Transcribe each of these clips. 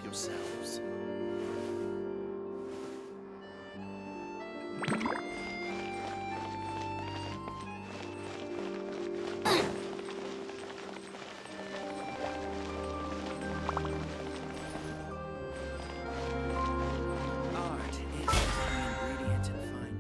yourselves. Art is the key ingredient in fine.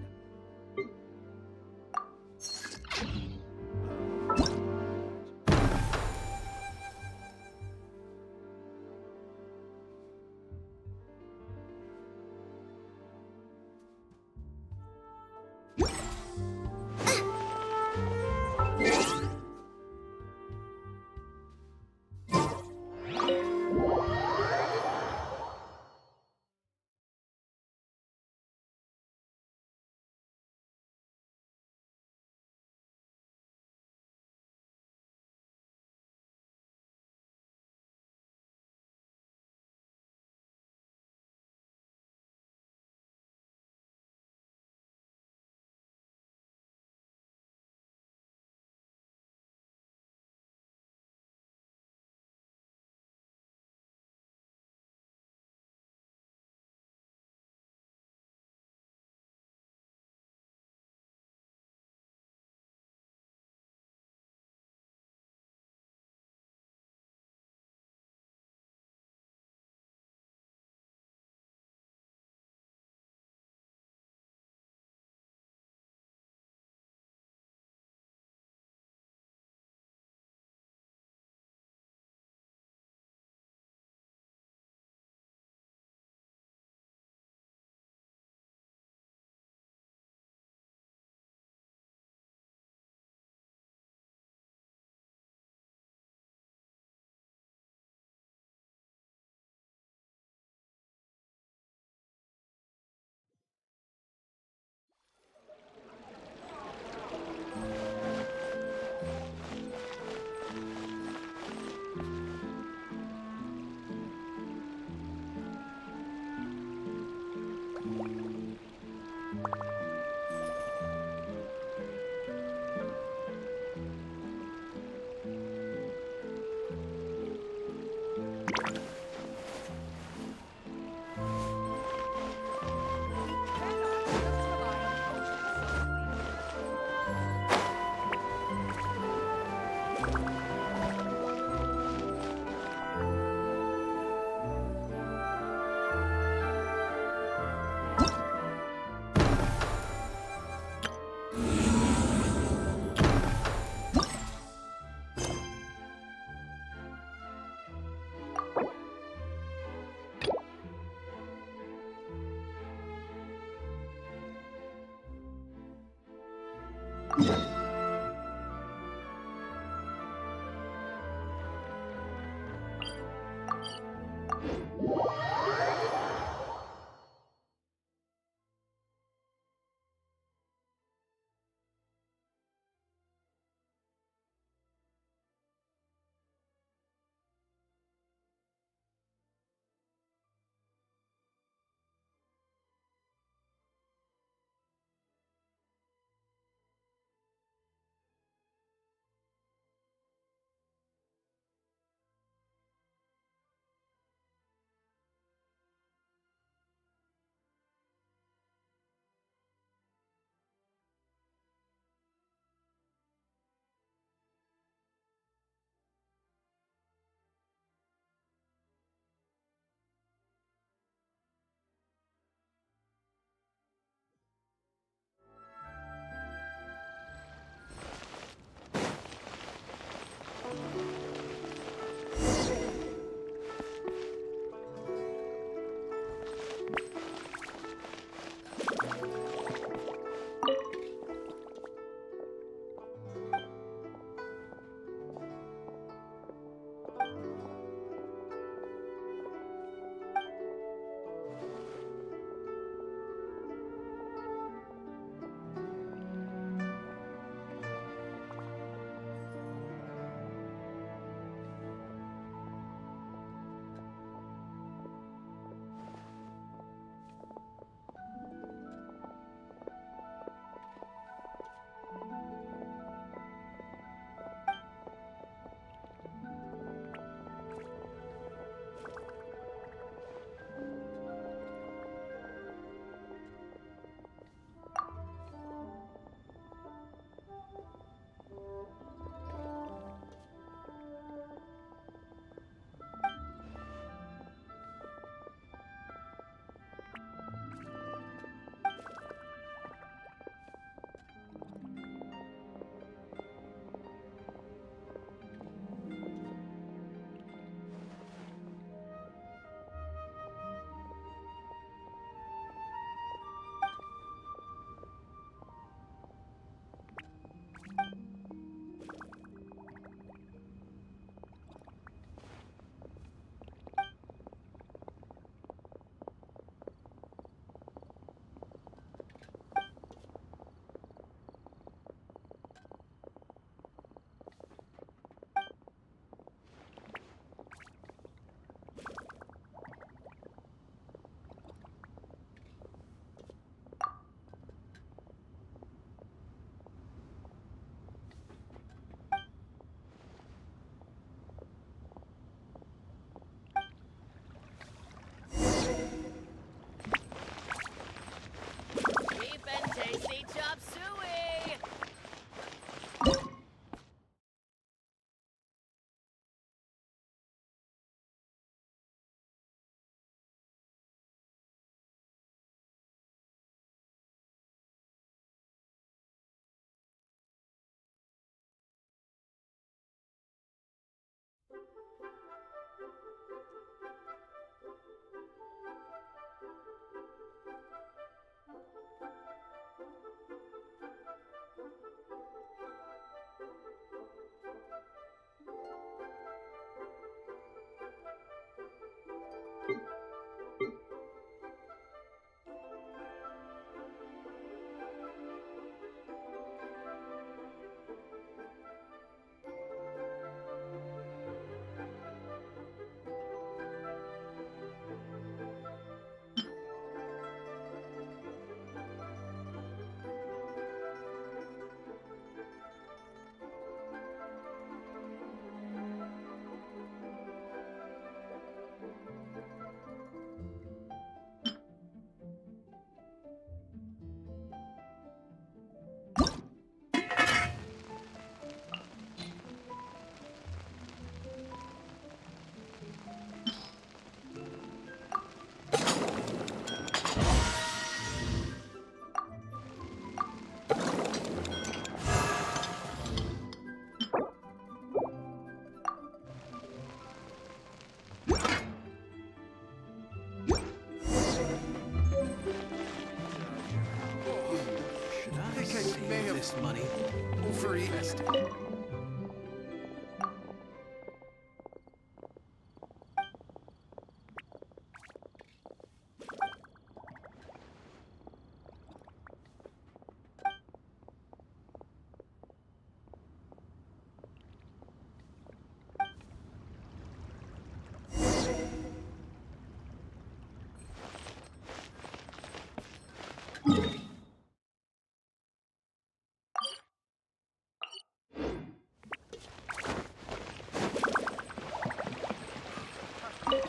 exhausting.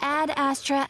Ad Astra.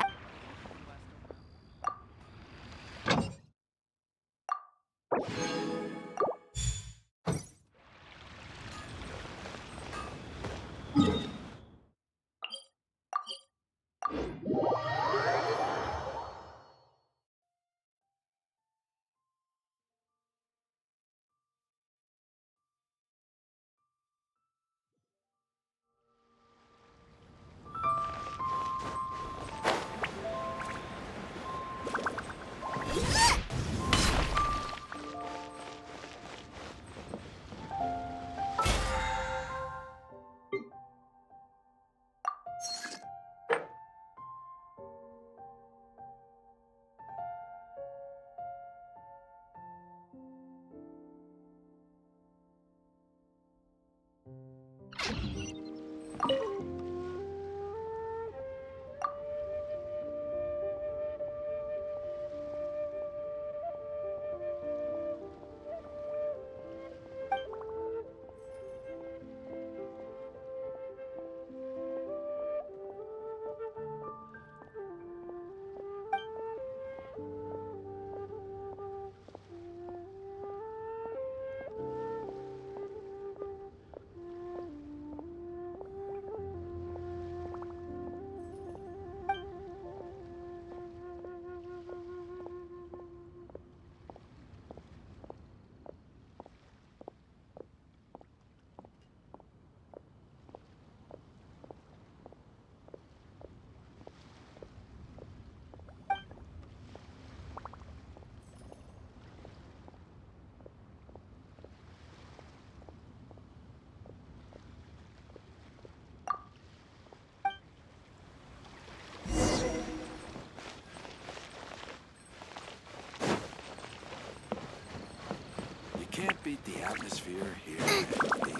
You can't beat the atmosphere here at Beetle.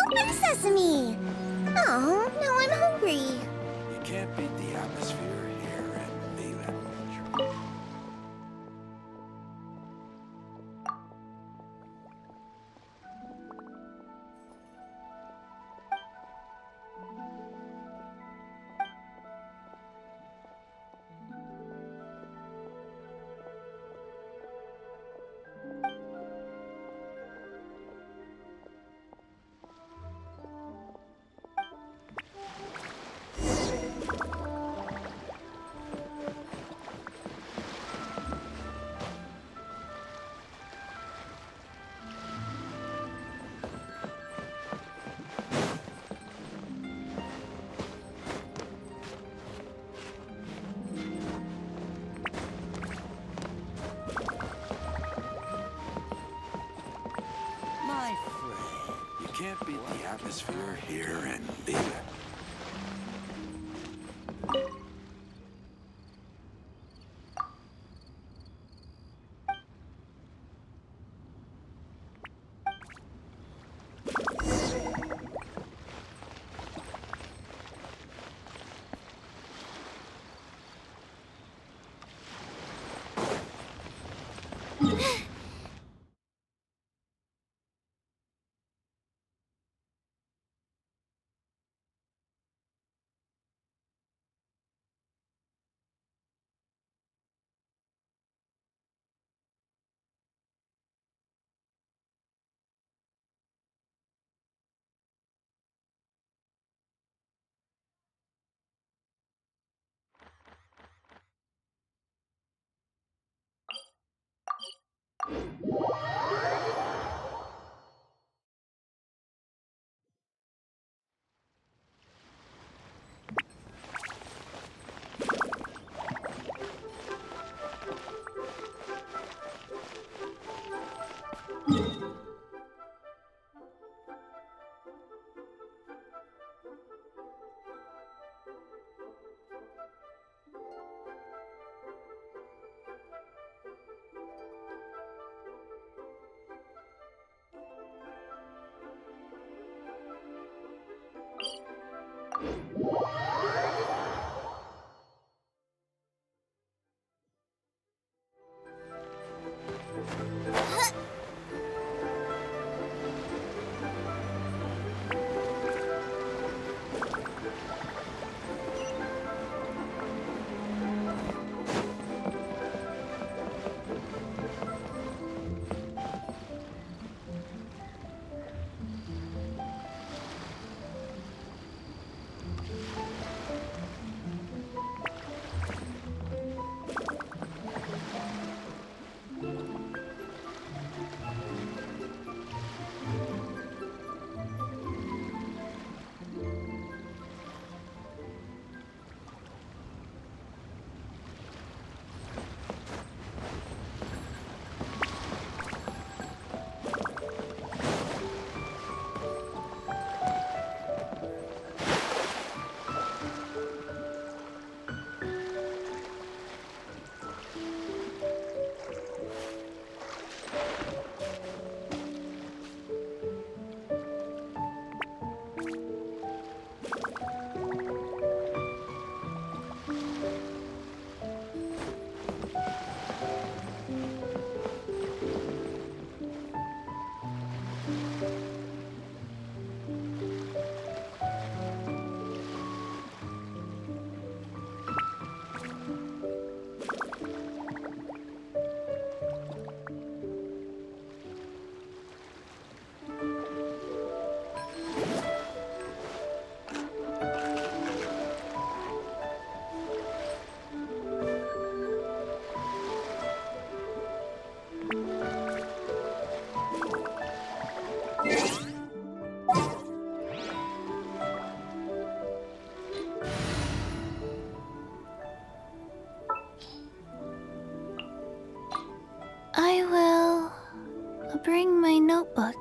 Open sesame! Oh, now I'm hungry. You can't beat the atmosphere here at Beetle. My friend, you can't beat the atmosphere here in Beetle. I will bring my notebook.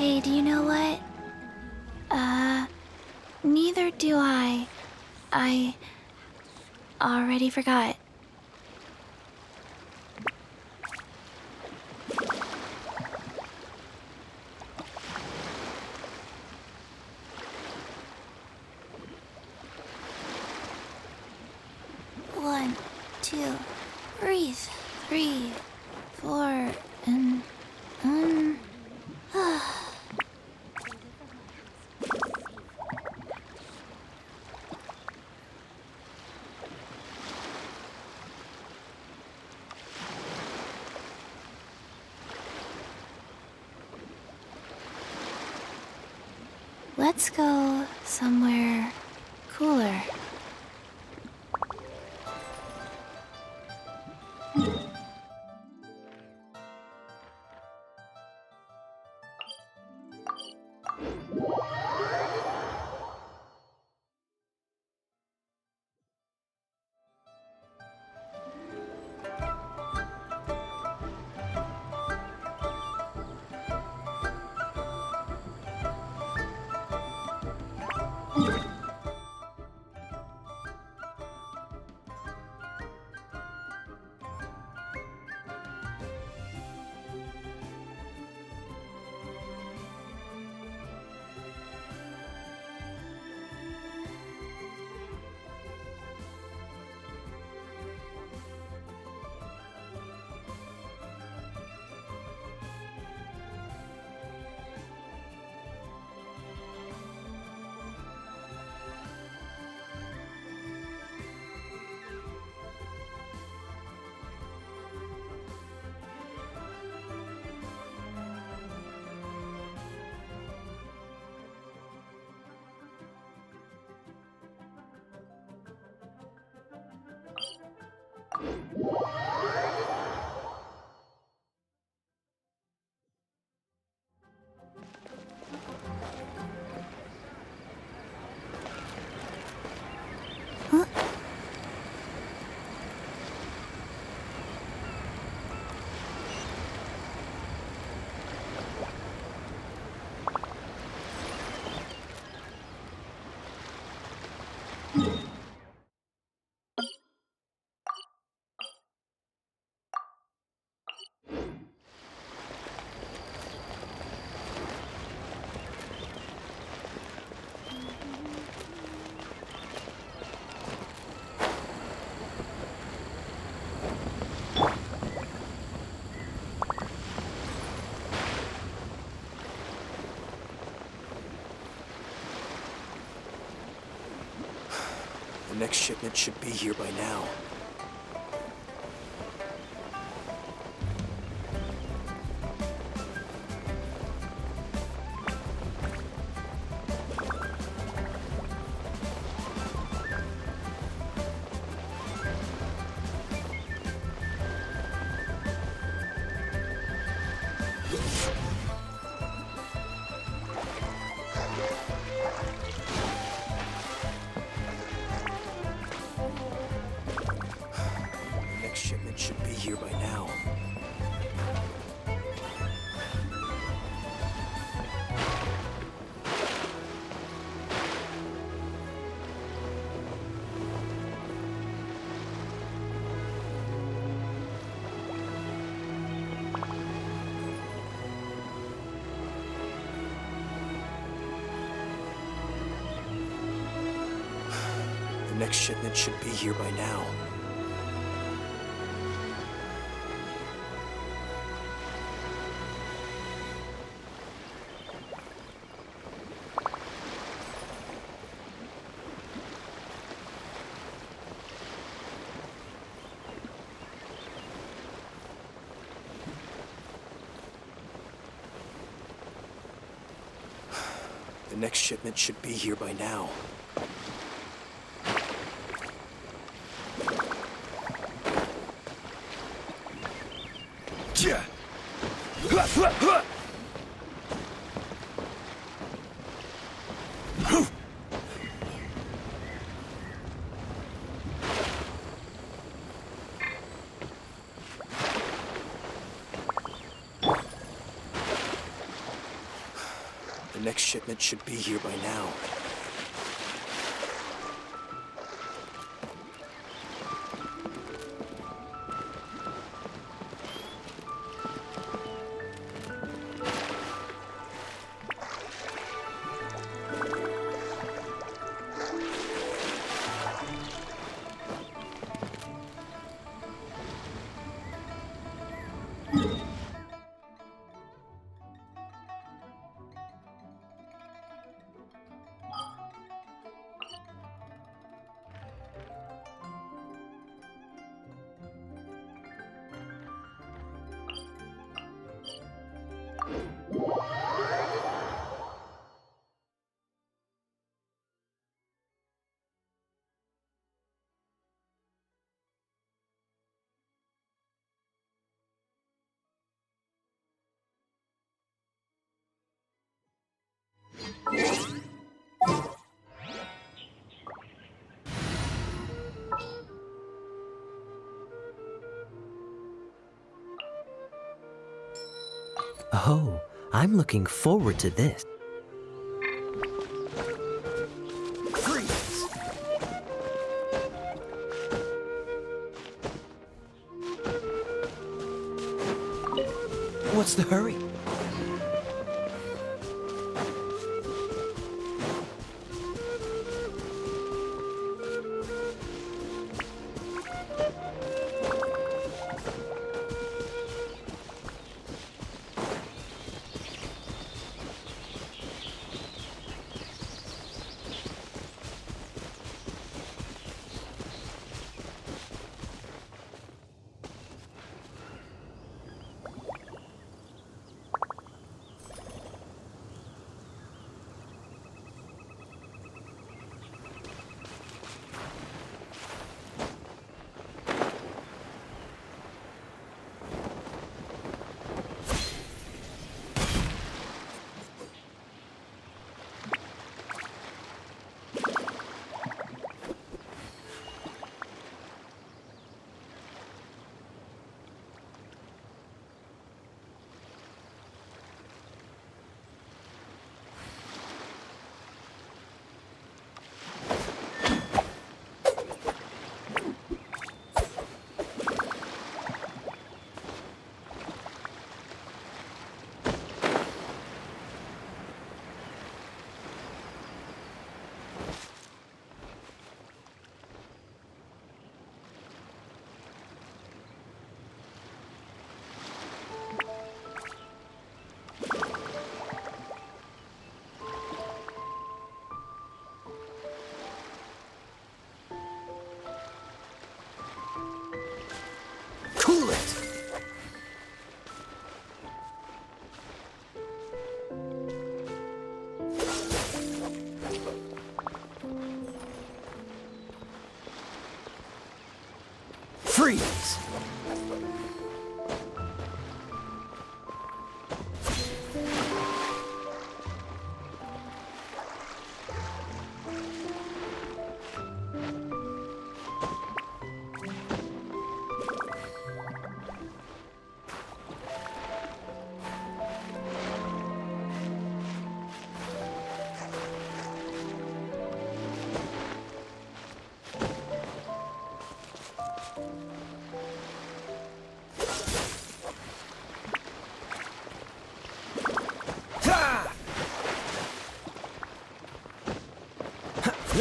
Hey, do you know what? Neither do I. I already forgot. One, two, breathe. 3, 4, and let's go somewhere cooler. Huh? The next shipment should be here by now. The next shipment should be here by now. The next shipment should be here by now. The next shipment should be here by now. Yeah. The next shipment should be here by now. Oh, I'm looking forward to this. Freeze! What's the hurry? Cool it! Freeze!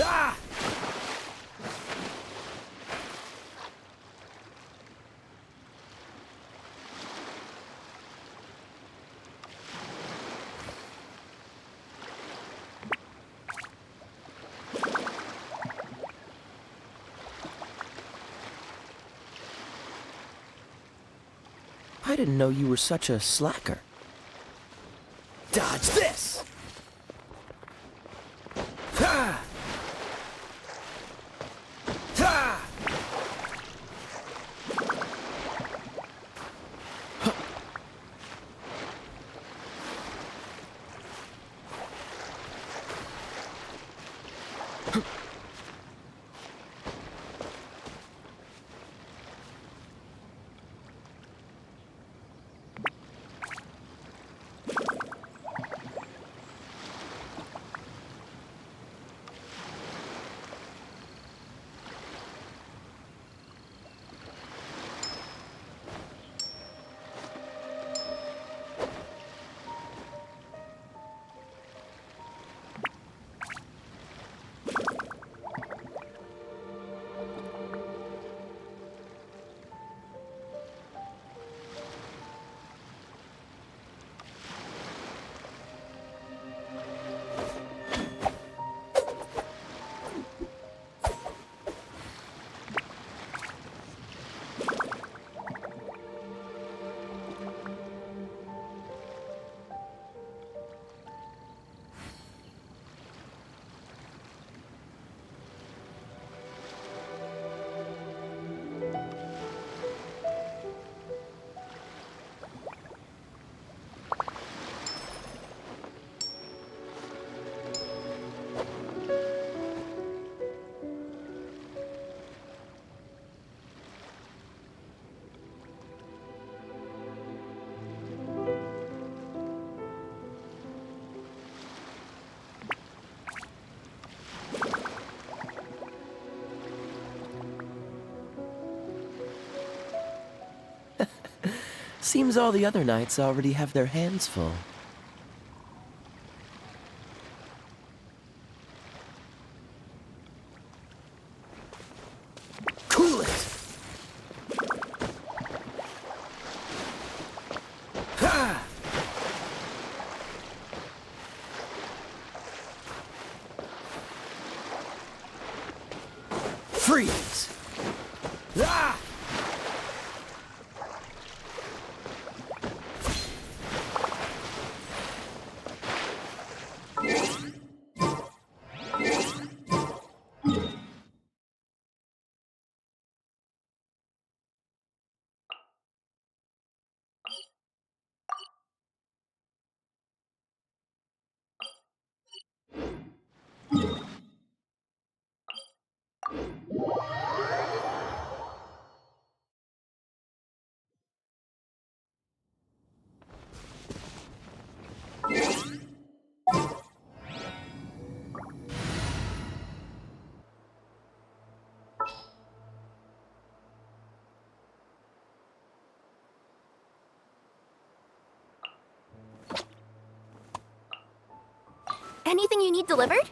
Ah! I didn't know you were such a slacker. Dodge this! Ha! Ha! Seems all the other knights already have their hands full. Cool it! Ha! Freeze! Ah! Anything you need delivered?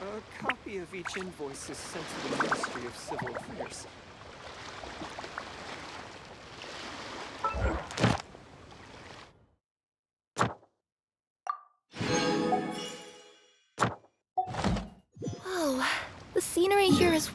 A copy of each invoice is sent to the Ministry of Civil Affairs. Whoa, the scenery here is.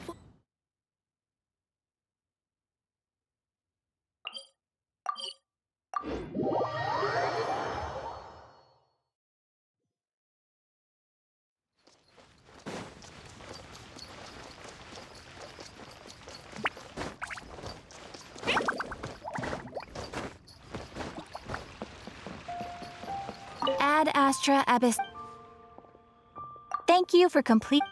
Ad Astra Abyss. Thank you for complete.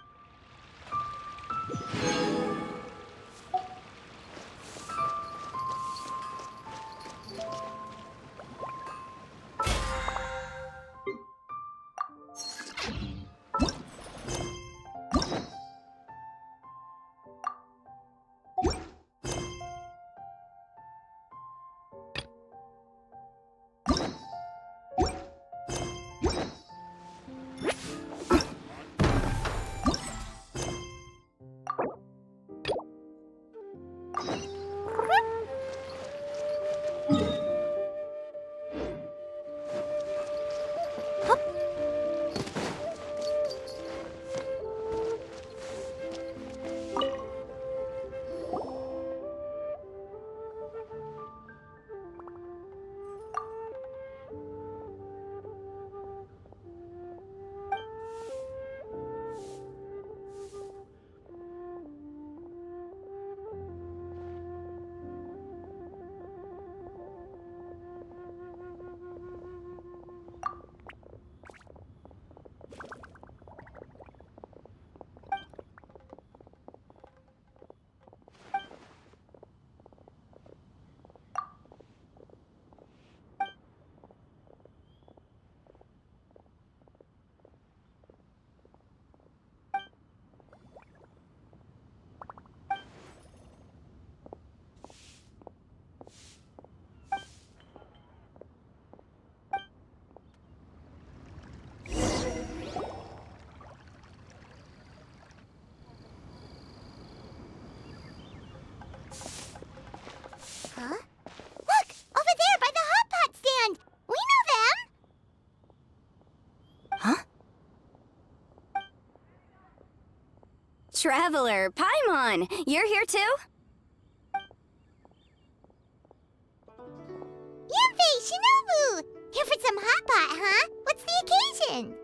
Traveler, Paimon, you're here too? Yanfei, Shinobu! Here for some hot pot, huh? What's the occasion?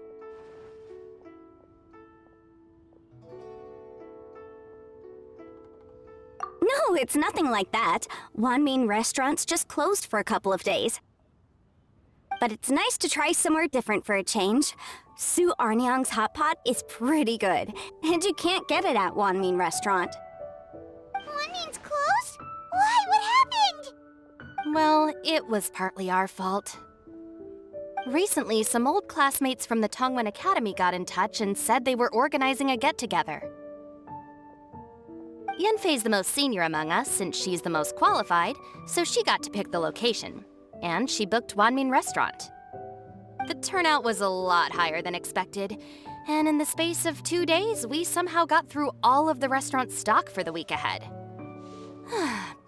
No, it's nothing like that. Wanmin restaurant's just closed for a couple of days. But it's nice to try somewhere different for a change. Su Arnyang's hot pot is pretty good, and you can't get it at Wanmin restaurant. Wanmin's closed? Why? What happened? Well, it was partly our fault. Recently, some old classmates from the Tongwen Academy got in touch and said they were organizing a get-together. Yanfei's the most senior among us, since she's the most qualified, so she got to pick the location. And she booked Wanmin Restaurant. The turnout was a lot higher than expected, and in the space of 2 days, we somehow got through all of the restaurant's stock for the week ahead.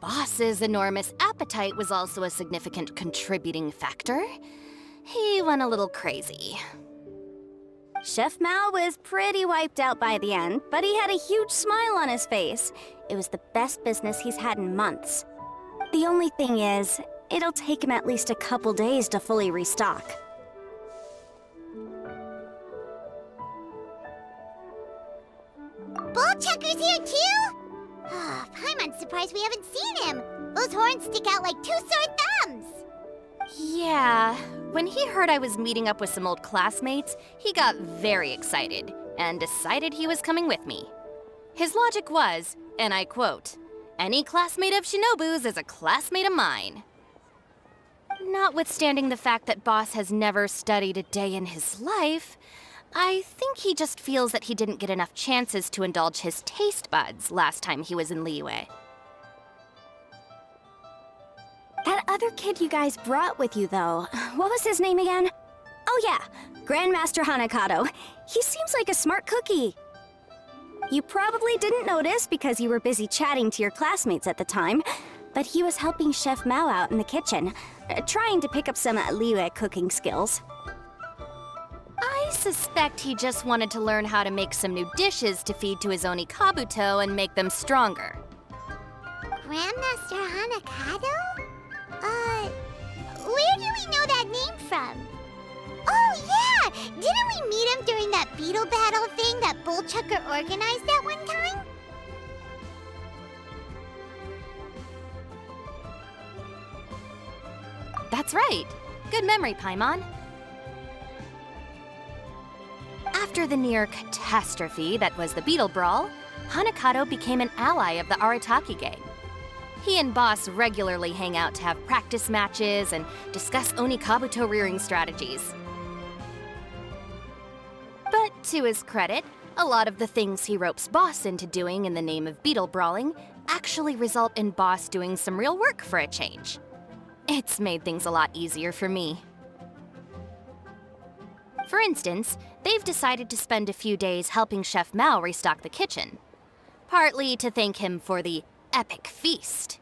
Boss's enormous appetite was also a significant contributing factor. He went a little crazy. Chef Mao was pretty wiped out by the end, but he had a huge smile on his face. It was the best business he's had in months. The only thing is, it'll take him at least a couple days to fully restock. Bullchucker's here too? Paimon's surprised we haven't seen him. Those horns stick out like two sore thumbs. Yeah, when he heard I was meeting up with some old classmates, he got very excited and decided he was coming with me. His logic was, and I quote, "Any classmate of Shinobu's is a classmate of mine." Notwithstanding the fact that Boss has never studied a day in his life, I think he just feels that he didn't get enough chances to indulge his taste buds last time he was in Liyue. That other kid you guys brought with you, though, what was his name again? Oh yeah, Grandmaster Hanakato. He seems like a smart cookie. You probably didn't notice because you were busy chatting to your classmates at the time, but he was helping Chef Mao out in the kitchen, trying to pick up some Liyue cooking skills. I suspect he just wanted to learn how to make some new dishes to feed to his Onikabuto and make them stronger. Grandmaster Hanakato? Where do we know that name from? Oh yeah! Didn't we meet him during that Beetle battle thing that Bullchucker organized that one time? That's right. Good memory, Paimon. After the near catastrophe that was the Beetle Brawl, Hanakato became an ally of the Arataki gang. He and Boss regularly hang out to have practice matches and discuss Onikabuto rearing strategies. But to his credit, a lot of the things he ropes Boss into doing in the name of Beetle Brawling actually result in Boss doing some real work for a change. It's made things a lot easier for me. For instance, they've decided to spend a few days helping Chef Mao restock the kitchen, partly to thank him for the epic feast,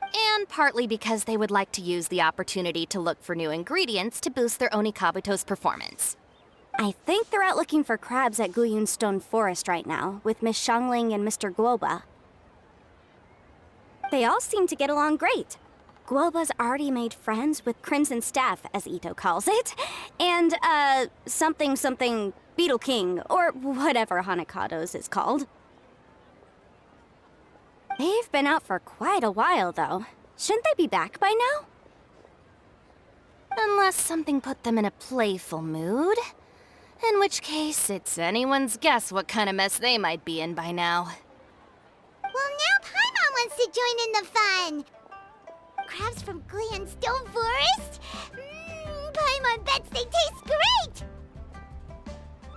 and partly because they would like to use the opportunity to look for new ingredients to boost their Onikabuto's performance. I think they're out looking for crabs at Guyun Stone Forest right now, with Miss Xiangling and Mr. Guoba. They all seem to get along great. Guoba's already made friends with Crimson Staff, as Itto calls it, and, something Beetle King, or whatever Hanakato's is called. They've been out for quite a while, though. Shouldn't they be back by now? Unless something put them in a playful mood. In which case, it's anyone's guess what kind of mess they might be in by now. Well, now Paimon wants to join in the fun! Crabs from Guyun Stone Forest? Paimon bets they taste great!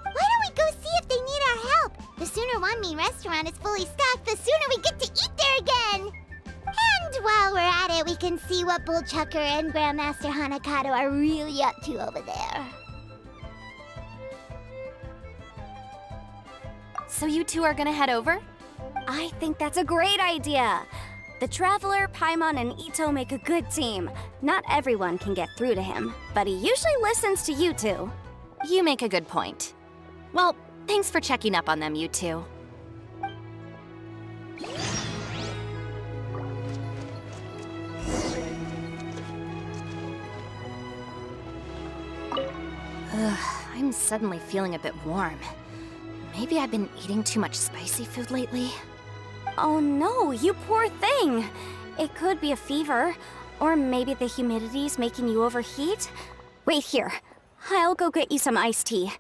Why don't we go see if they need our help? The sooner Wanmin restaurant is fully stocked, the sooner we get to eat there again! And while we're at it, we can see what Bullchucker and Grandmaster Hanakato are really up to over there. So you two are gonna head over? I think that's a great idea. The Traveler, Paimon, and Itto make a good team. Not everyone can get through to him, but he usually listens to you two. You make a good point. Well, Thanks for checking up on them, you two. Ugh, I'm suddenly feeling a bit warm. Maybe I've been eating too much spicy food lately? Oh no, you poor thing! It could be a fever, or maybe the humidity's making you overheat. Wait here. I'll go get you some iced tea.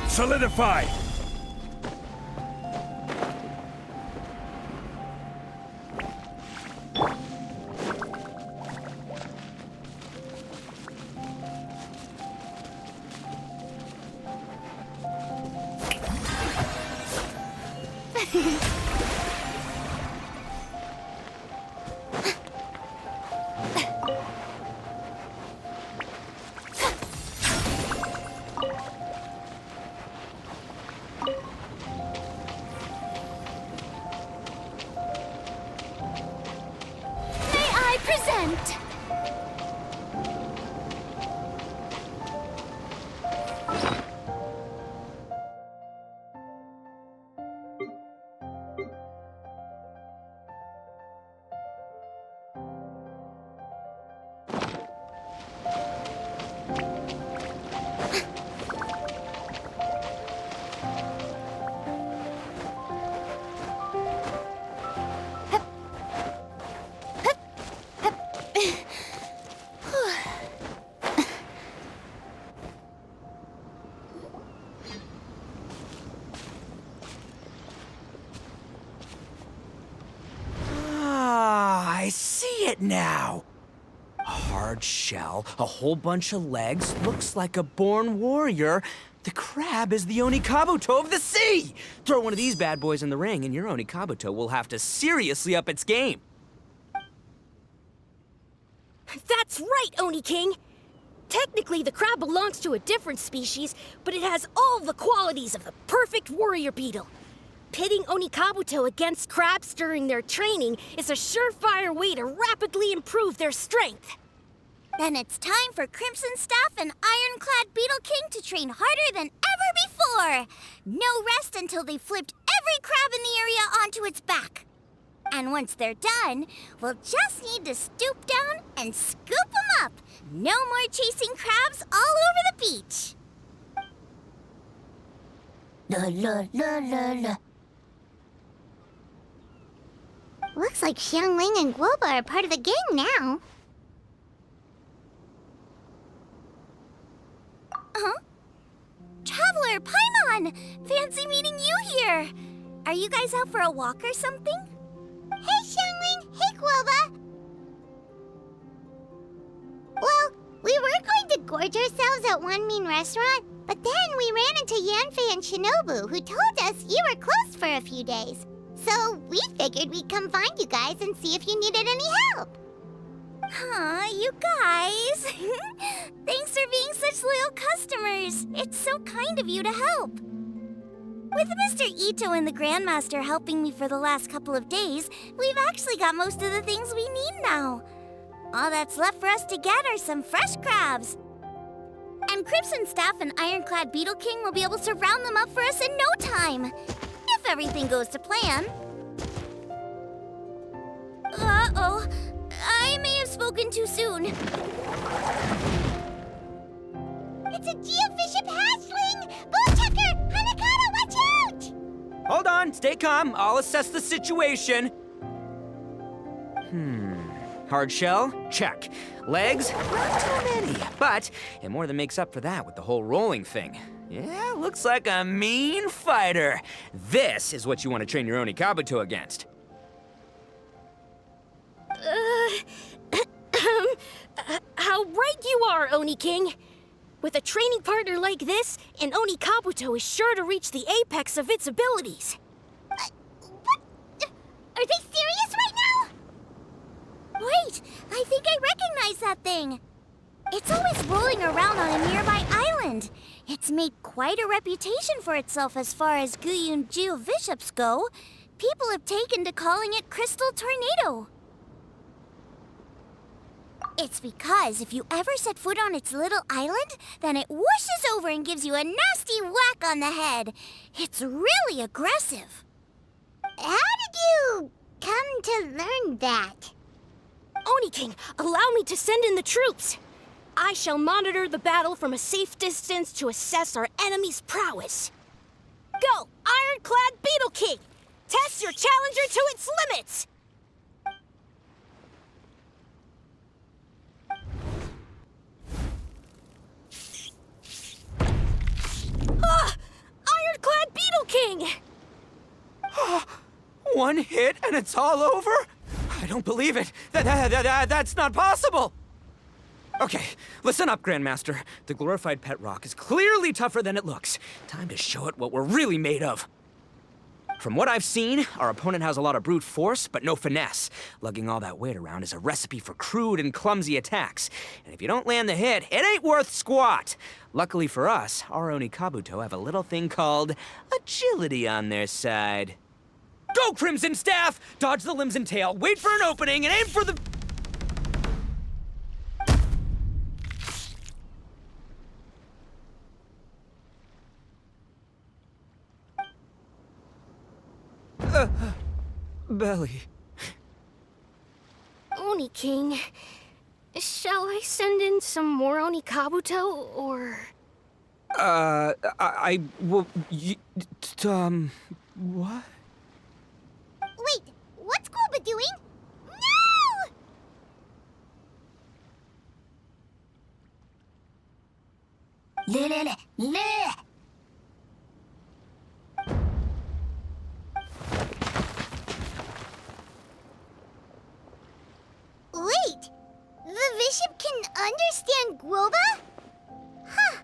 Solidify! now. A hard shell, a whole bunch of legs, looks like a born warrior. The crab is the Onikabuto of the sea! Throw one of these bad boys in the ring and your Onikabuto will have to seriously up its game. That's right, Oni King! Technically, the crab belongs to a different species, but it has all the qualities of the perfect warrior beetle. Pitting Onikabuto against crabs during their training is a surefire way to rapidly improve their strength. Then it's time for Crimson Staff and Ironclad Beetle King to train harder than ever before. No rest until they've flipped every crab in the area onto its back. And once they're done, we'll just need to stoop down and scoop them up. No more chasing crabs all over the beach. La la la la la. Looks like Xiangling and Guoba are part of the gang now. Huh? Traveler, Paimon! Fancy meeting you here! Are you guys out for a walk or something? Hey, Xiangling! Hey, Guoba! Well, we were going to gorge ourselves at one mean restaurant, but then we ran into Yanfei and Shinobu, who told us you were closed for a few days. So we figured we'd come find you guys and see if you needed any help. Aw, you guys. Thanks for being such loyal customers. It's so kind of you to help. With Mr. Itto and the Grandmaster helping me for the last couple of days, we've actually got most of the things we need now. All that's left for us to get are some fresh crabs. And Crimson Staff and Ironclad Beetle King will be able to round them up for us in no time. If everything goes to plan. Uh-oh. I may have spoken too soon. It's a geofiship hatchling! Bullchucker! Hanakata, watch out! Hold on, stay calm. I'll assess the situation. Hard shell? Check. Legs? Not too many, but it more than makes up for that with the whole rolling thing. Yeah, looks like a mean fighter. This is what you want to train your Onikabuto against. How right you are, Oni King! With a training partner like this, an Onikabuto is sure to reach the apex of its abilities. What? Are they serious right now? Wait, I think I recognize that thing. It's always rolling around on a nearby island. It's made quite a reputation for itself as far as Guyun geoviships go. People have taken to calling it Crystal Tornado. It's because if you ever set foot on its little island, then it whooshes over and gives you a nasty whack on the head. It's really aggressive. How did you come to learn that? Oni King, allow me to send in the troops. I shall monitor the battle from a safe distance to assess our enemy's prowess. Go, Ironclad Beetle King! Test your challenger to its limits! Ah! Ironclad Beetle King! One hit and it's all over? I don't believe it. That's not possible. Okay, listen up, Grandmaster. The glorified pet rock is clearly tougher than it looks. Time to show it what we're really made of. From what I've seen, our opponent has a lot of brute force, but no finesse. Lugging all that weight around is a recipe for crude and clumsy attacks. And if you don't land the hit, it ain't worth squat. Luckily for us, our Onikabuto have a little thing called agility on their side. Go, Crimson Staff! Dodge the limbs and tail, wait for an opening, and aim for the... belly. Oni King, shall I send in some more Onikabuto, or...? I will... what? Wait, what's Guoba doing? No! Wait, didn't understand Guoba? Huh.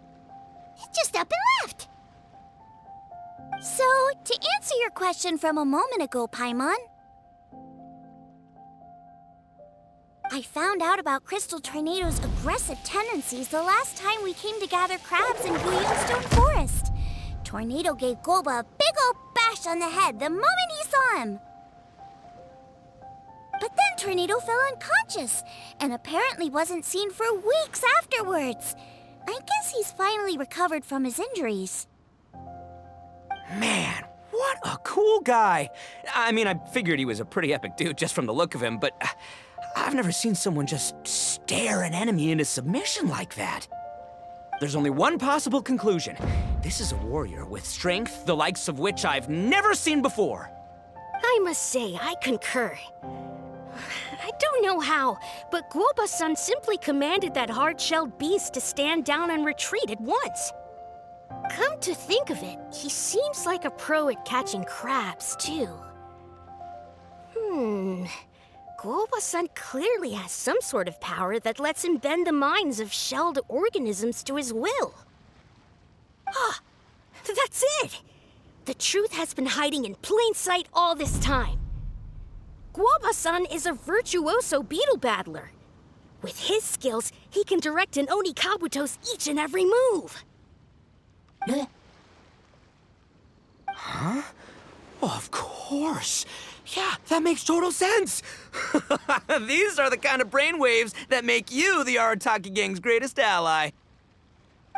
It just up and left. So, to answer your question from a moment ago, Paimon, I found out about Crystal Tornado's aggressive tendencies the last time we came to gather crabs in Bluestone Forest. Tornado gave Guoba a big ol' bash on the head the moment he saw him. But then Tornado fell unconscious and apparently wasn't seen for weeks afterwards. I guess he's finally recovered from his injuries. Man, what a cool guy. I mean, I figured he was a pretty epic dude just from the look of him, but I've never seen someone just stare an enemy into submission like that. There's only one possible conclusion. This is a warrior with strength the likes of which I've never seen before. I must say, I concur. I don't know how, but Guoba-san simply commanded that hard-shelled beast to stand down and retreat at once. Come to think of it, he seems like a pro at catching crabs, too. Guoba-san clearly has some sort of power that lets him bend the minds of shelled organisms to his will. Ah, that's it! The truth has been hiding in plain sight all this time. Guoba-san is a virtuoso beetle battler. With his skills, he can direct an Onikabuto's each and every move. Huh? Oh, of course. Yeah, that makes total sense. These are the kind of brainwaves that make you the Arataki Gang's greatest ally.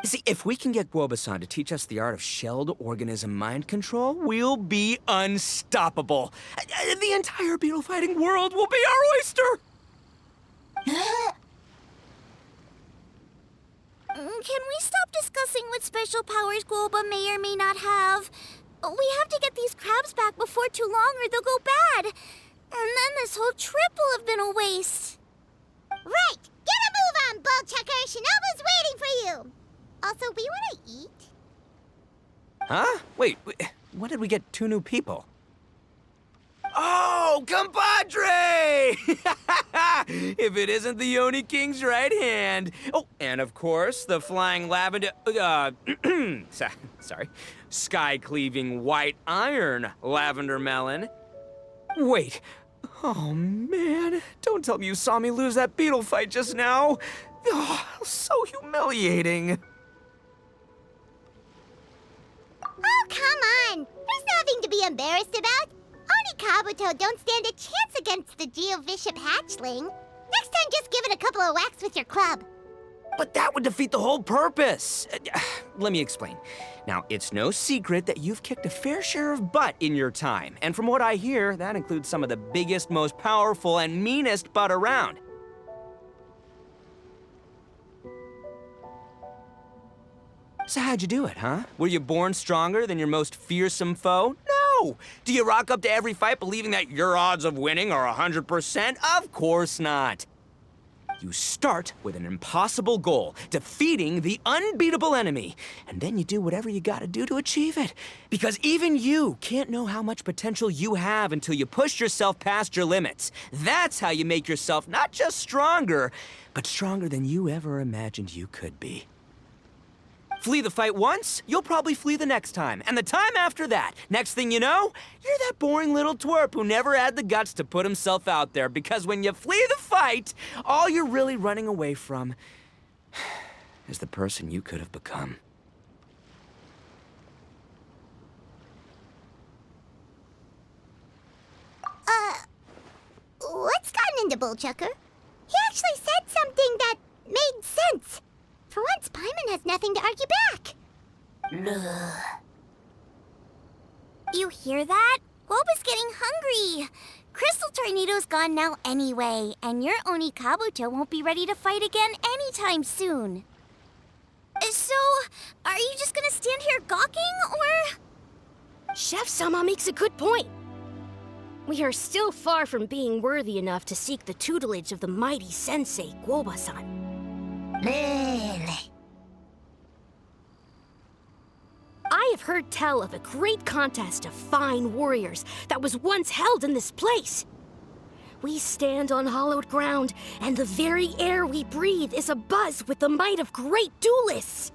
You see, if we can get Guoba-san to teach us the art of shelled organism mind control, we'll be unstoppable. The entire beetle fighting world will be our oyster. Can we stop discussing what special powers Guoba may or may not have? We have to get these crabs back before too long or they'll go bad. And then this whole trip will have been a waste. Right! Get a move on, Bullchucker! Shinobu's waiting for you! Also, we want to eat? Huh? Wait, when did we get 2 new people? Oh, compadre! If it isn't the Oni King's right hand. Oh, and of course, the flying lavender, sorry, sky-cleaving white iron lavender melon. Wait, oh man, don't tell me you saw me lose that beetle fight just now. Oh, so humiliating. Oh, come on! There's nothing to be embarrassed about. Onikabuto don't stand a chance against the Geovishap hatchling. Next time, just give it a couple of whacks with your club. But that would defeat the whole purpose. Let me explain. Now, it's no secret that you've kicked a fair share of butt in your time. And from what I hear, that includes some of the biggest, most powerful, and meanest butt around. So how'd you do it, huh? Were you born stronger than your most fearsome foe? No! Do you rock up to every fight believing that your odds of winning are 100%? Of course not. You start with an impossible goal, defeating the unbeatable enemy. And then you do whatever you gotta do to achieve it. Because even you can't know how much potential you have until you push yourself past your limits. That's how you make yourself not just stronger, but stronger than you ever imagined you could be. Flee the fight once, you'll probably flee the next time, and the time after that. Next thing you know, you're that boring little twerp who never had the guts to put himself out there, because when you flee the fight, all you're really running away from is the person you could have become. What's gotten into Bullchucker? He actually said something that made sense. For once, Paimon has nothing to argue back. You hear that? Guoba's getting hungry. Crystal Tornado's gone now anyway, and your Onikabuto won't be ready to fight again anytime soon. So, are you just gonna stand here gawking, or...? Chef-sama makes a good point. We are still far from being worthy enough to seek the tutelage of the mighty sensei, Guoba-san. I have heard tell of a great contest of fine warriors that was once held in this place. We stand on hallowed ground, and the very air we breathe is abuzz with the might of great duelists.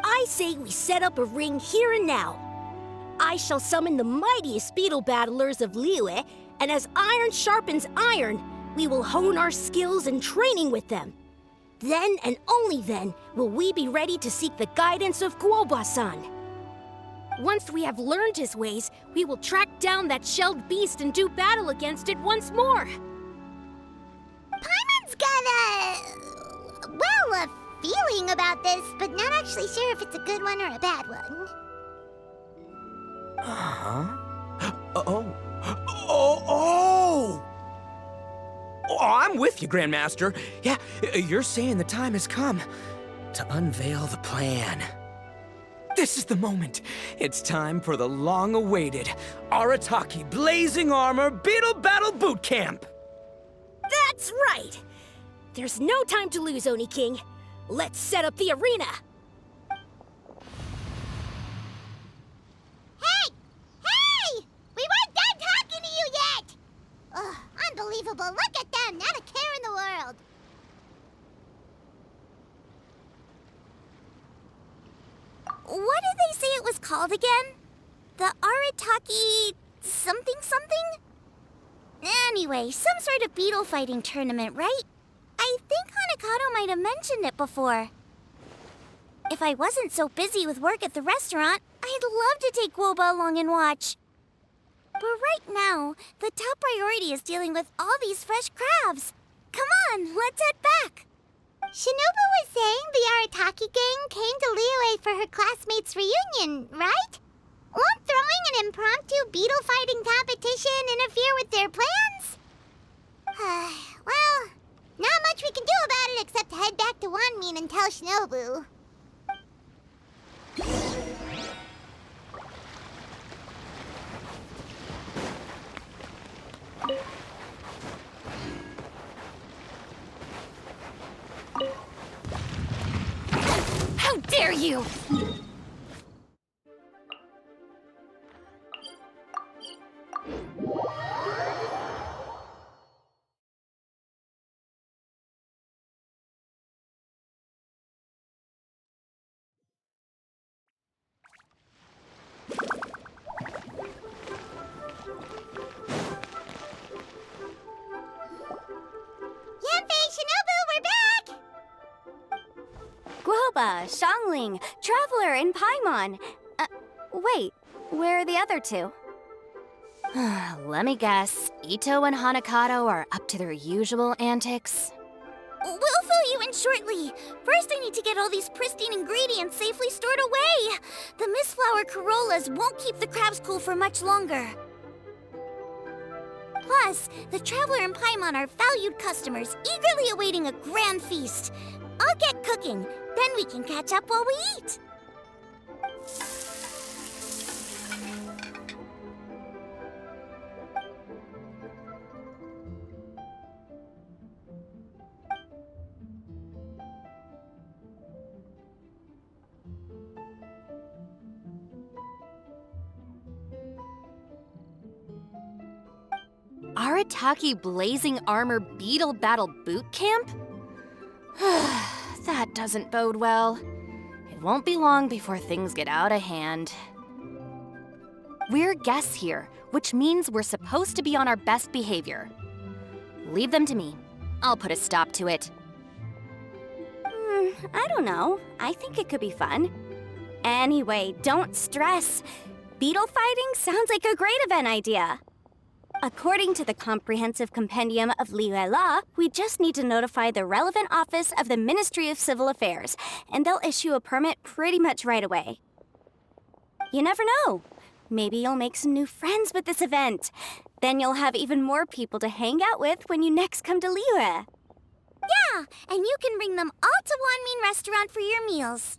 I say we set up a ring here and now. I shall summon the mightiest beetle battlers of Liyue, and as iron sharpens iron, we will hone our skills and training with them. Then and only then will we be ready to seek the guidance of Guoba-san. Once we have learned his ways, we will track down that shelled beast and do battle against it once more. Paimon's got a feeling about this, but not actually sure if it's a good one or a bad one. Oh, I'm with you, Grandmaster. Yeah, you're saying the time has come to unveil the plan. This is the moment. It's time for the long-awaited Arataki Blazing Armor Beetle Battle Boot Camp. That's right! There's no time to lose, Oni King. Let's set up the arena! Hey! Hey! We weren't done talking to you yet! Ugh, unbelievable. Look at them, not a care in the world. What did they say it was called again? The Arataki something something? Anyway, some sort of beetle fighting tournament, right? I think Onikabuto might have mentioned it before. If I wasn't so busy with work at the restaurant, I'd love to take Guoba along and watch. But right now, the top priority is dealing with all these fresh crabs. Come on, let's head back. Shinobu was saying the Arataki gang came to Liyue for her classmates' reunion, right? Won't throwing an impromptu beetle fighting competition interfere with their plans? Well, not much we can do about it except head back to Wanmin and tell Shinobu. How dare you! Guoba, Xiangling, Traveler, and Paimon. Wait, where are the other two? Let me guess, Itto and Onikabuto are up to their usual antics? We'll fill you in shortly. First, I need to get all these pristine ingredients safely stored away. The mistflower corollas won't keep the crabs cool for much longer. Plus, the Traveler and Paimon are valued customers, eagerly awaiting a grand feast. I'll get cooking, then we can catch up while we eat. Arataki Blazing Armor Beetle Battle Boot Camp? That doesn't bode well. It won't be long before things get out of hand. We're guests here, which means we're supposed to be on our best behavior. Leave them to me. I'll put a stop to it. I don't know. I think it could be fun. Anyway, don't stress. Beetle fighting sounds like a great event idea. According to the Comprehensive Compendium of Liyue Law, we just need to notify the relevant office of the Ministry of Civil Affairs, and they'll issue a permit pretty much right away. You never know. Maybe you'll make some new friends with this event. Then you'll have even more people to hang out with when you next come to Liyue. Yeah, and you can bring them all to Wanmin Restaurant for your meals.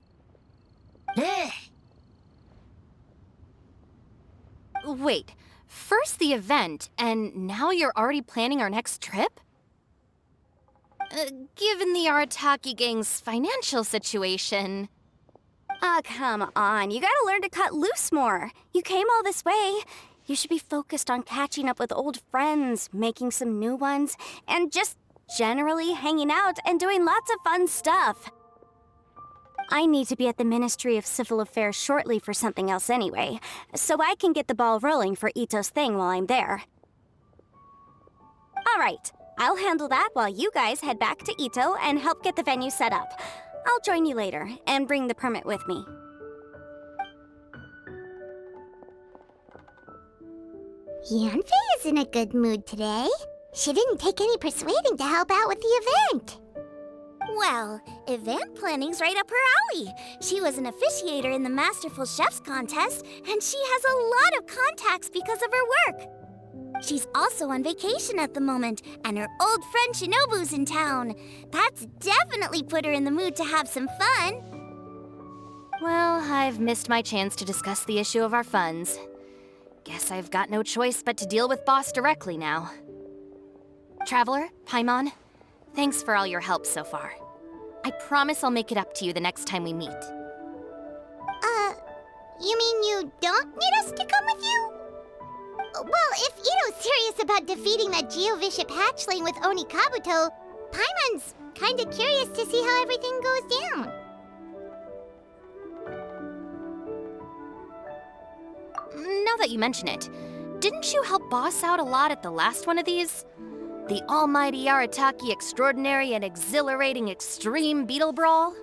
Wait, first the event, and now you're already planning our next trip? Given the Arataki gang's financial situation... Come on. You gotta learn to cut loose more. You came all this way. You should be focused on catching up with old friends, making some new ones, and just generally hanging out and doing lots of fun stuff. I need to be at the Ministry of Civil Affairs shortly for something else anyway, so I can get the ball rolling for Itto's thing while I'm there. All right, I'll handle that while you guys head back to Itto and help get the venue set up. I'll join you later and bring the permit with me. Yanfei is in a good mood today. She didn't take any persuading to help out with the event. Well, event planning's right up her alley. She was an officiator in the Masterful Chefs contest, and she has a lot of contacts because of her work. She's also on vacation at the moment, and her old friend Shinobu's in town. That's definitely put her in the mood to have some fun. Well, I've missed my chance to discuss the issue of our funds. Guess I've got no choice but to deal with Boss directly now. Traveler, Paimon, thanks for all your help so far. I promise I'll make it up to you the next time we meet. You mean you don't need us to come with you? Well, if Itto's serious about defeating that Geovicious hatchling with Onikabuto, Paimon's kinda curious to see how everything goes down. Now that you mention it, didn't you help Boss out a lot at the last one of these? The almighty Arataki extraordinary and exhilarating extreme Beetle Brawl?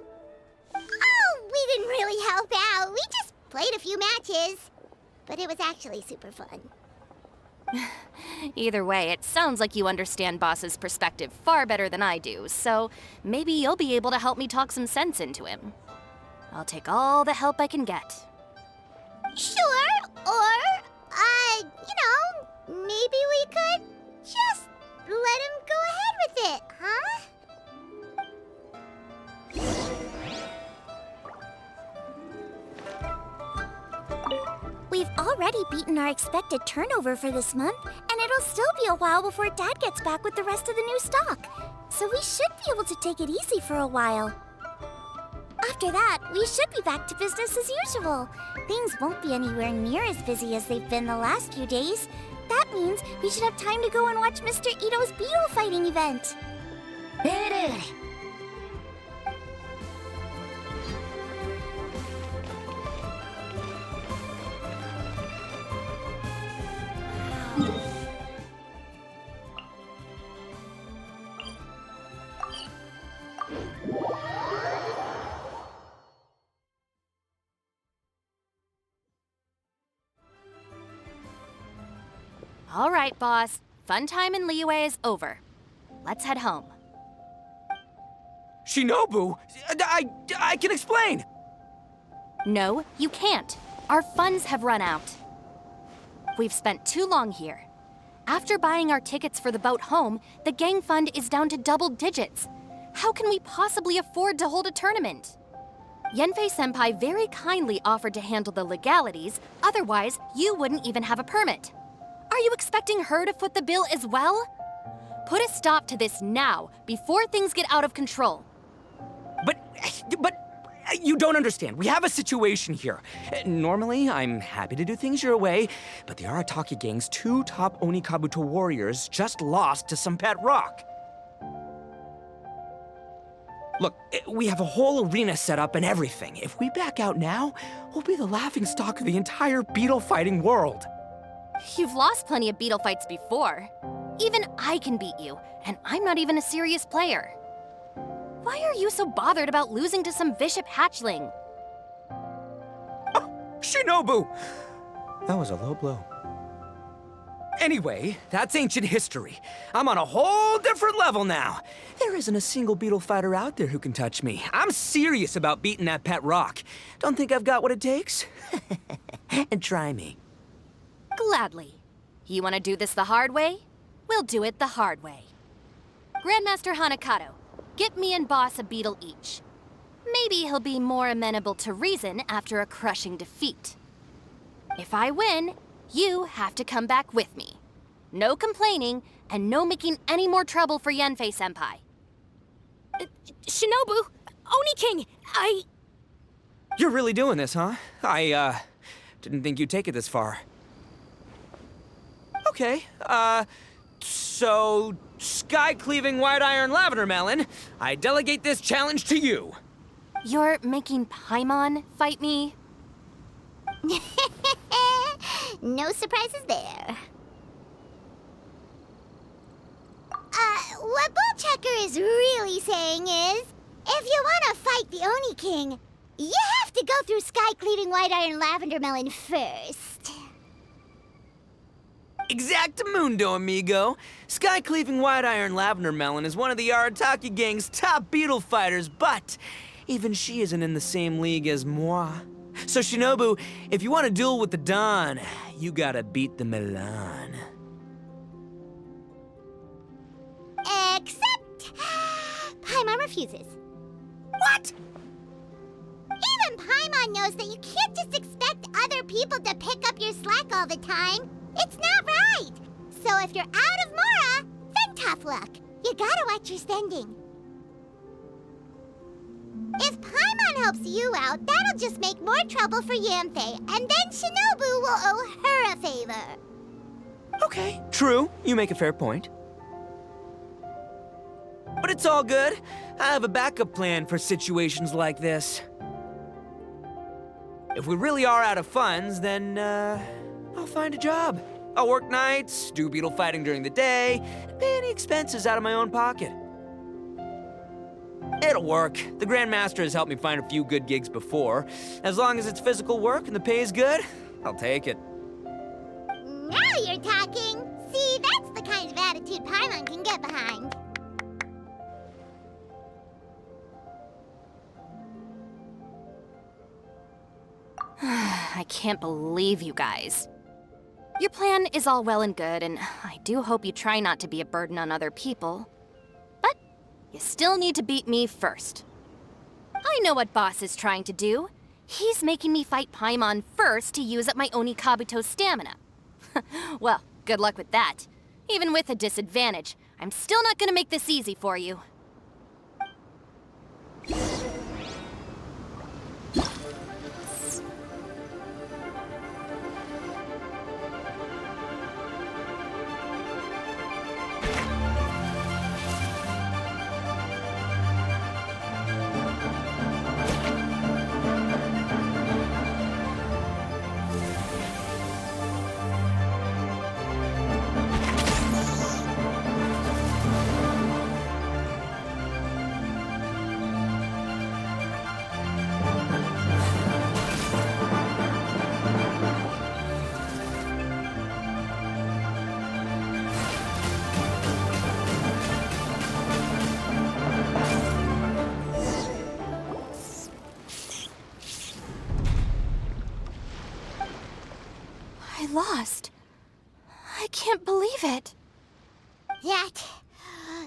Oh, we didn't really help out. We just played a few matches. But it was actually super fun. Either way, it sounds like you understand Boss's perspective far better than I do, so maybe you'll be able to help me talk some sense into him. I'll take all the help I can get. Sure, or, maybe we could just let him go ahead with it, huh? We've already beaten our expected turnover for this month, and it'll still be a while before Dad gets back with the rest of the new stock. So we should be able to take it easy for a while. After that, we should be back to business as usual. Things won't be anywhere near as busy as they've been the last few days. That means we should have time to go and watch Mr. Itto's Beetle fighting event. All right, Boss. Fun time in Liyue is over. Let's head home. Shinobu? I can explain! No, you can't. Our funds have run out. We've spent too long here. After buying our tickets for the boat home, the gang fund is down to double digits. How can we possibly afford to hold a tournament? Yanfei-senpai very kindly offered to handle the legalities, otherwise you wouldn't even have a permit. Are you expecting her to foot the bill as well? Put a stop to this now, before things get out of control. But you don't understand. We have a situation here. Normally, I'm happy to do things your way, but the Arataki gang's 2 top Onikabuto warriors just lost to some pet rock. Look, we have a whole arena set up and everything. If we back out now, we'll be the laughingstock of the entire beetle fighting world. You've lost plenty of beetle fights before. Even I can beat you, and I'm not even a serious player. Why are you so bothered about losing to some vicious hatchling? Oh, Shinobu! That was a low blow. Anyway, that's ancient history. I'm on a whole different level now. There isn't a single beetle fighter out there who can touch me. I'm serious about beating that pet rock. Don't think I've got what it takes? And try me. Gladly. You want to do this the hard way? We'll do it the hard way. Grandmaster Hanakato, get me and Boss a beetle each. Maybe he'll be more amenable to reason after a crushing defeat. If I win, you have to come back with me. No complaining, and no making any more trouble for Yanfei-senpai. Shinobu! Oni-King! You're really doing this, huh? I didn't think you'd take it this far. Okay, so sky-cleaving white iron lavender melon, I delegate this challenge to you. You're making Paimon fight me? No surprises there. What Bullchecker is really saying is, if you want to fight the Oni King, you have to go through sky-cleaving white iron lavender melon first. Exactamundo, amigo. Sky-cleaving white iron lavender melon is one of the Arataki gang's top Beetle fighters, but even she isn't in the same league as moi. So Shinobu, if you want to duel with the Don, you gotta beat the Milan. Except Paimon refuses. What? Even Paimon knows that you can't just expect other people to pick up your slack all the time. It's not right. So if you're out of Mora, then tough luck. You gotta watch your spending. If Paimon helps you out, that'll just make more trouble for Yanfei, and then Shinobu will owe her a favor. Okay, true. You make a fair point. But it's all good. I have a backup plan for situations like this. If we really are out of funds, then, I'll find a job. I'll work nights, do beetle fighting during the day, and pay any expenses out of my own pocket. It'll work. The Grandmaster has helped me find a few good gigs before. As long as it's physical work and the pay is good, I'll take it. Now you're talking. See, that's the kind of attitude Paimon can get behind. I can't believe you guys. Your plan is all well and good, and I do hope you try not to be a burden on other people. But you still need to beat me first. I know what Boss is trying to do. He's making me fight Paimon first to use up my Onikabuto stamina. Well, good luck with that. Even with a disadvantage, I'm still not gonna make this easy for you. I lost. I can't believe it.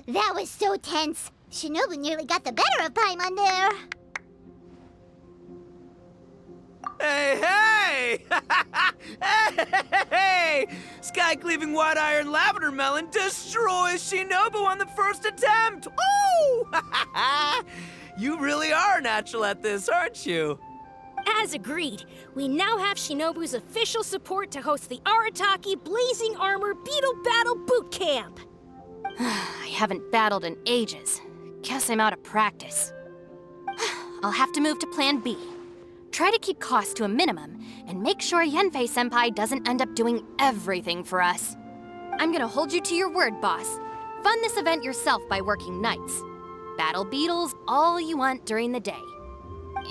That was so tense. Shinobu nearly got the better of Paimon there. Hey! Hey! Sky-cleaving white iron lavender melon destroys Shinobu on the first attempt! Oh! You really are natural at this, aren't you? As agreed, we now have Shinobu's official support to host the Arataki Blazing Armor Beetle Battle Boot Camp. I haven't battled in ages. Guess I'm out of practice. I'll have to move to Plan B. Try to keep costs to a minimum, and make sure Yanfei-senpai doesn't end up doing everything for us. I'm gonna hold you to your word, boss. Fund this event yourself by working nights. Battle beetles all you want during the day.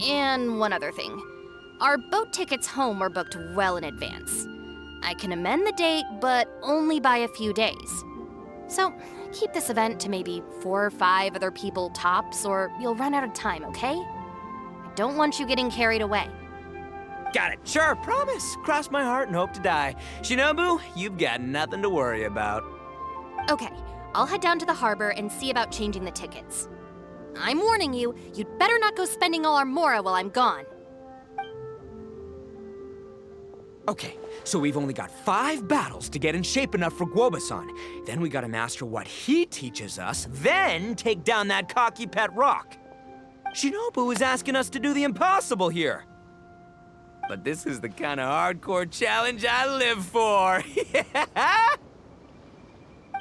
And one other thing. Our boat tickets home were booked well in advance. I can amend the date, but only by a few days. So, keep this event to maybe 4 or 5 other people tops, or you'll run out of time, okay? I don't want you getting carried away. Got it. Sure, promise. Cross my heart and hope to die. Shinobu, you've got nothing to worry about. Okay, I'll head down to the harbor and see about changing the tickets. I'm warning you, you'd better not go spending all our Mora while I'm gone. Okay, so we've only got 5 battles to get in shape enough for Guoba-san. Then we gotta master what he teaches us, then take down that cocky pet rock. Shinobu is asking us to do the impossible here. But this is the kind of hardcore challenge I live for. Yeah!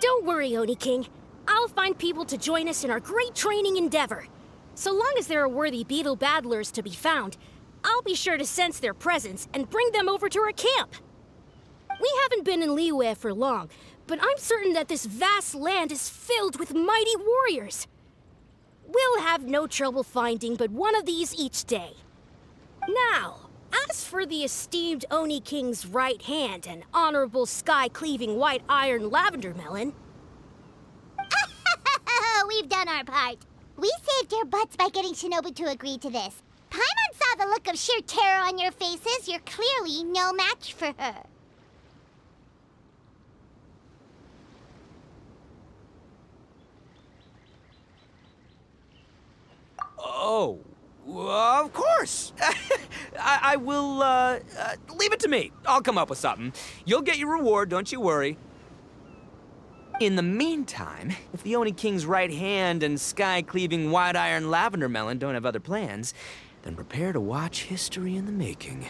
Don't worry, Oni King. I'll find people to join us in our great training endeavor. So long as there are worthy beetle battlers to be found, I'll be sure to sense their presence and bring them over to our camp. We haven't been in Liyue for long, but I'm certain that this vast land is filled with mighty warriors. We'll have no trouble finding but one of these each day. Now, as for the esteemed Oni King's right hand and honorable sky-cleaving white iron lavender melon... We've done our part. We saved your butts by getting Shinobu to agree to this. Paimon saw the look of sheer terror on your faces. You're clearly no match for her. Oh, of course. I will, leave it to me. I'll come up with something. You'll get your reward, don't you worry. In the meantime, if the Oni King's right hand and sky-cleaving white iron lavender melon don't have other plans, then prepare to watch history in the making.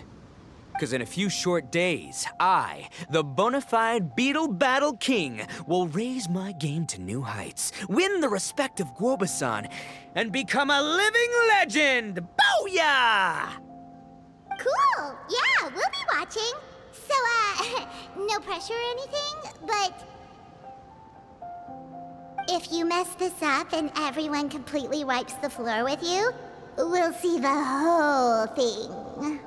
Because in a few short days, I, the bona fide Beetle Battle King, will raise my game to new heights, win the respect of Guoba-san, and become a living legend! Booyah! Cool. Yeah, we'll be watching. So, no pressure or anything, but... if you mess this up and everyone completely wipes the floor with you, we'll see the whole thing.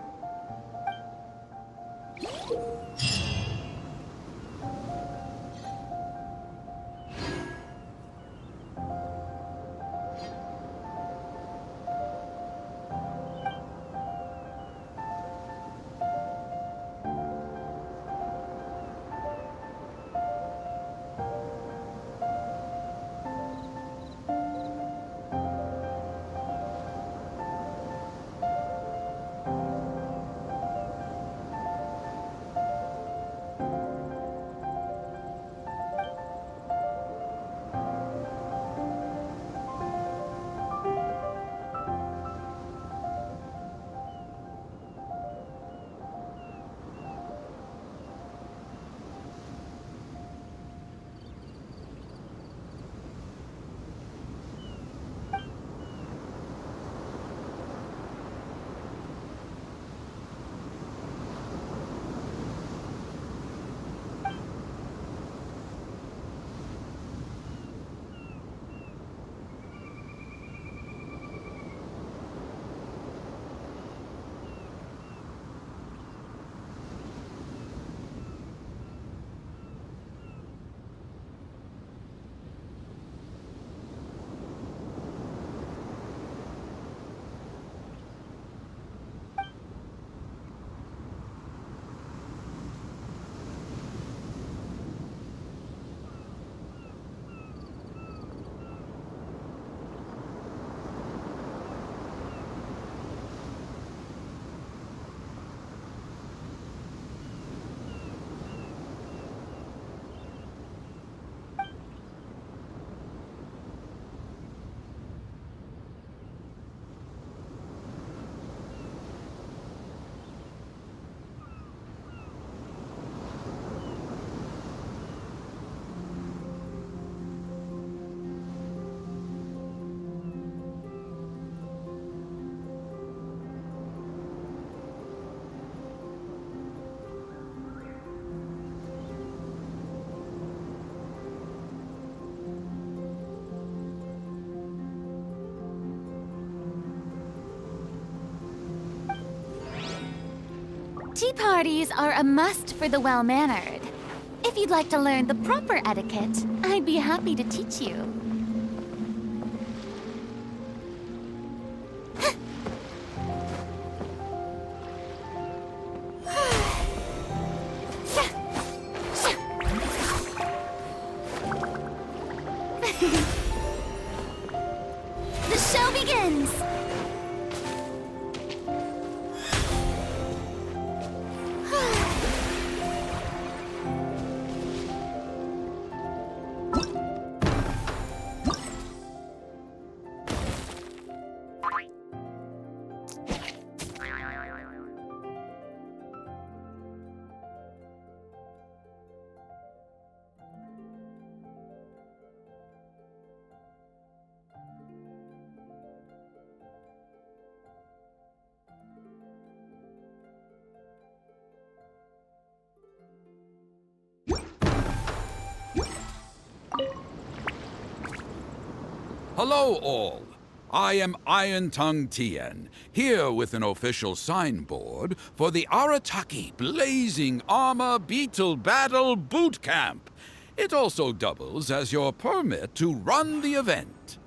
Tea parties are a must for the well-mannered. If you'd like to learn the proper etiquette, I'd be happy to teach you. The show begins! Hello, all. I am Iron Tongue Tien, here with an official signboard for the Arataki Blazing Armor Beetle Battle Boot Camp. It also doubles as your permit to run the event.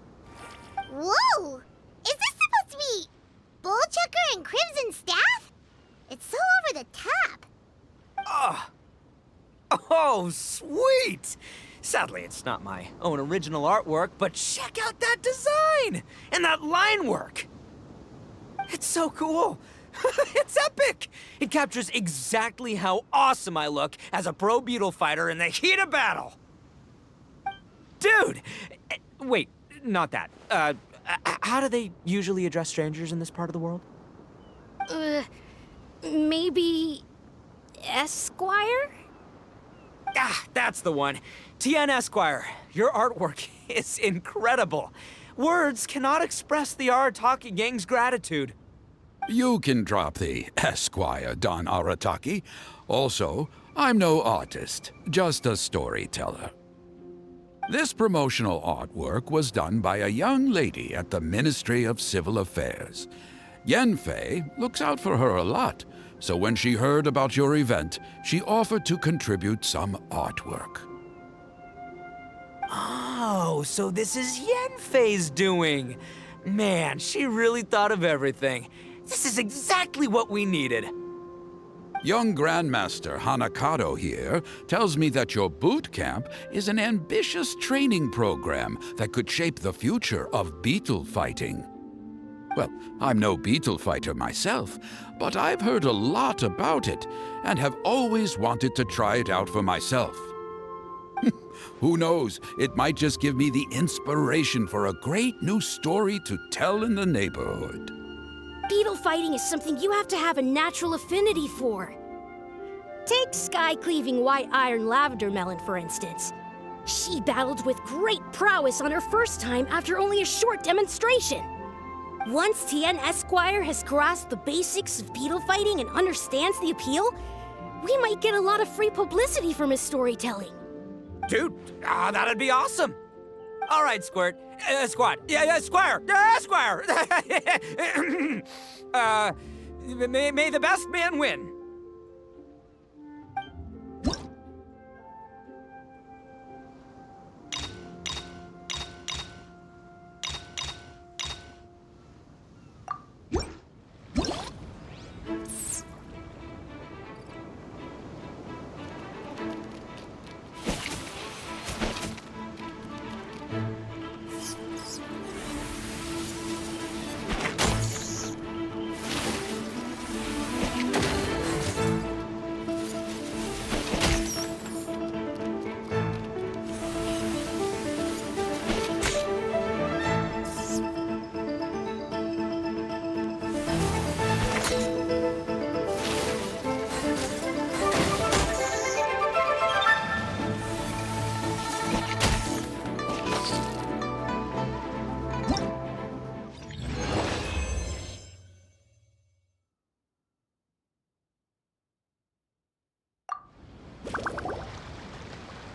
Whoa! Is this supposed to be Bullchucker and Crimson Staff? It's so over the top. Oh, sweet! Sadly, it's not my own original artwork, but check out that design! And that line work! It's so cool! It's epic! It captures exactly how awesome I look as a pro Beetle fighter in the heat of battle! Dude! Wait, not that. How do they usually address strangers in this part of the world? Maybe... Esquire? Ah, that's the one. Tien Esquire, your artwork is incredible. Words cannot express the Arataki gang's gratitude. You can drop the Esquire, Don Arataki. Also, I'm no artist, just a storyteller. This promotional artwork was done by a young lady at the Ministry of Civil Affairs. Yanfei looks out for her a lot, so when she heard about your event, she offered to contribute some artwork. Oh, so this is Yanfei's doing. Man, she really thought of everything. This is exactly what we needed. Young Grandmaster Hanakato here tells me that your boot camp is an ambitious training program that could shape the future of beetle fighting. Well, I'm no beetle fighter myself, but I've heard a lot about it and have always wanted to try it out for myself. Who knows, it might just give me the inspiration for a great new story to tell in the neighborhood. Beetle fighting is something you have to have a natural affinity for. Take sky-cleaving white iron lavender melon, for instance. She battled with great prowess on her first time after only a short demonstration. Once Tien Esquire has grasped the basics of beetle fighting and understands the appeal, we might get a lot of free publicity from his storytelling. Dude, that'd be awesome. All right, Squirt. Squad. Yeah, Squire. Squire. May the best man win.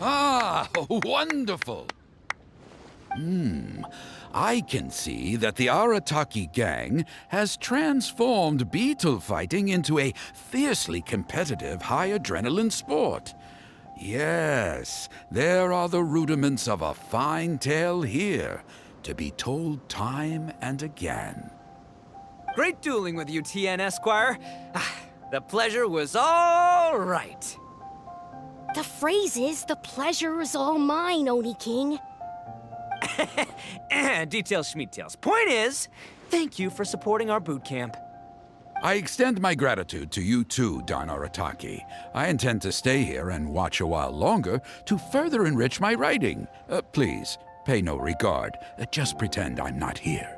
Ah, wonderful! I can see that the Arataki gang has transformed beetle fighting into a fiercely competitive high-adrenaline sport. Yes, there are the rudiments of a fine tale here, to be told time and again. Great dueling with you, Tien Esquire. The pleasure was all right. The phrase is, the pleasure is all mine, Oni King. Details schmeetails. Point is, thank you for supporting our boot camp. I extend my gratitude to you too, Don Arataki. I intend to stay here and watch a while longer to further enrich my writing. Please, pay no regard. Just pretend I'm not here.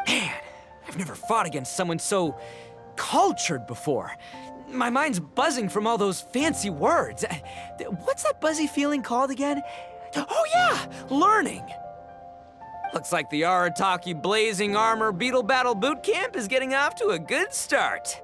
Man, I've never fought against someone so cultured before. My mind's buzzing from all those fancy words. What's that buzzy feeling called again? Oh yeah, learning. Looks like the Arataki Blazing Armor Beetle Battle Boot Camp is getting off to a good start.